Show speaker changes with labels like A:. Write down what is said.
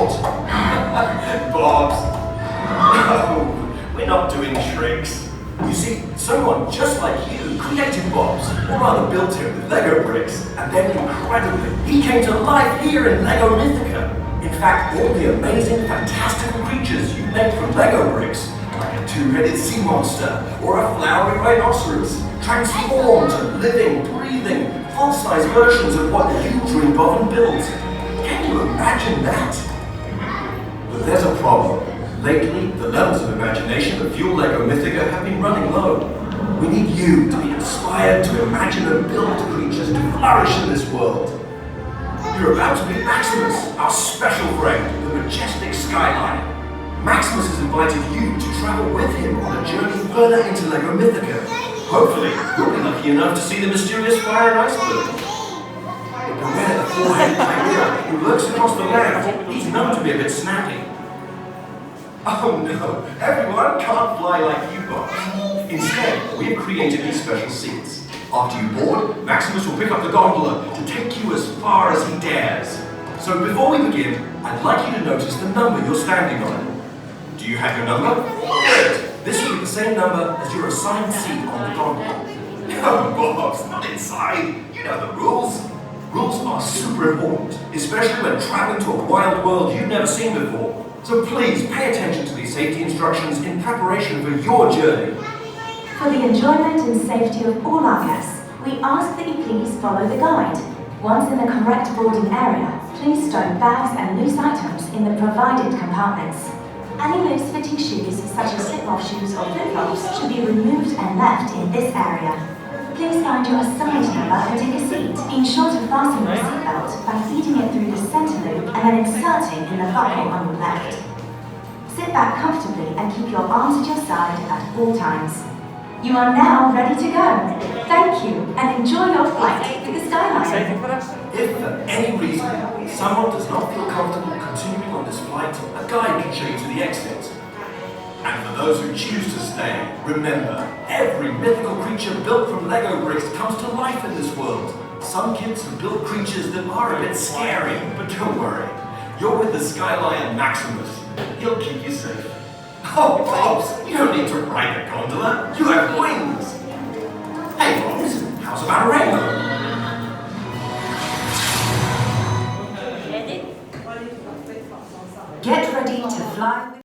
A: want. Bobs. No, we're not doing tricks. You see, someone just like you created Bobs, or rather built him with Lego bricks, and then incredibly, he came to life here in Lego Mythica. In fact, all the amazing, fantastical creatures you make from Lego bricks, like a two-headed sea monster or a flowery rhinoceros, transform to living, breathing, full-size versions of what you dreamed of and built. Can you imagine that? But there's a problem. Lately, the levels of imagination that fuel Lego Mythica have been running low. We need you to be inspired to imagine and build creatures to flourish in this world. You're about to meet Maximus, our special friend, the majestic skyline. Maximus has invited you to travel with him on a journey further into Lego Mythica. Hopefully, you'll be lucky enough to see the mysterious fire and iceberg. But beware the four-headed chimera who lurks across the land. He's known to be a bit snappy. Oh no, everyone can't fly like you, Bob. Instead, we have created these special seats. After you board, Maximus will pick up the gondola to take you as far as he dares. So before we begin, I'd like you to notice the number you're standing on. Do you have your number? Good. This will be the same number as your assigned seat on the gondola. No, Bob's not inside. You know the rules. Rules are super important, especially when traveling to a wild world you've never seen before. So please pay attention to these safety instructions in preparation for your journey.
B: For the enjoyment and safety of all our guests, we ask that you please follow the guide. Once in the correct boarding area, please stow bags and loose items in the provided compartments. Any loose-fitting shoes, such as slip-off shoes or flip-flops, should be removed and left in this area. Please find your assigned number and take a seat, being sure to fasten your seatbelt by feeding it through the center loop and then inserting in the buckle on your left. Sit back comfortably and keep your arms at your side at all times. You are now ready to go. Thank you and enjoy your flight to the skyline.
A: If for any reason someone does not feel comfortable continuing on this flight, a guide can show you to the exit. And for those who choose to stay, remember, every mythical creature built from Lego bricks comes to life in this world. Some kids have built creatures that are a bit scary, but don't worry. You're with the Skylion Maximus. He'll keep you safe. Oh, Bobs, you don't need to ride a gondola. You have wings. Hey, Bobs, how's about a rainbow?
B: Get ready to fly.